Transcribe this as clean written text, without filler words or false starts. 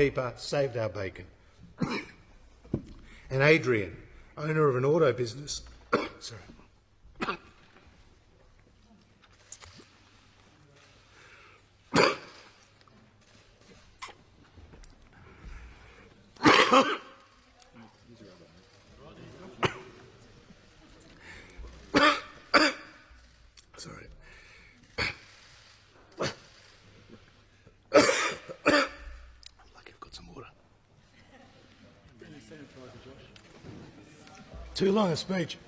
keeper saved our bacon. And Adrian, owner of an auto business, sorry. Sorry. Lucky I've got some water. Too long a speech.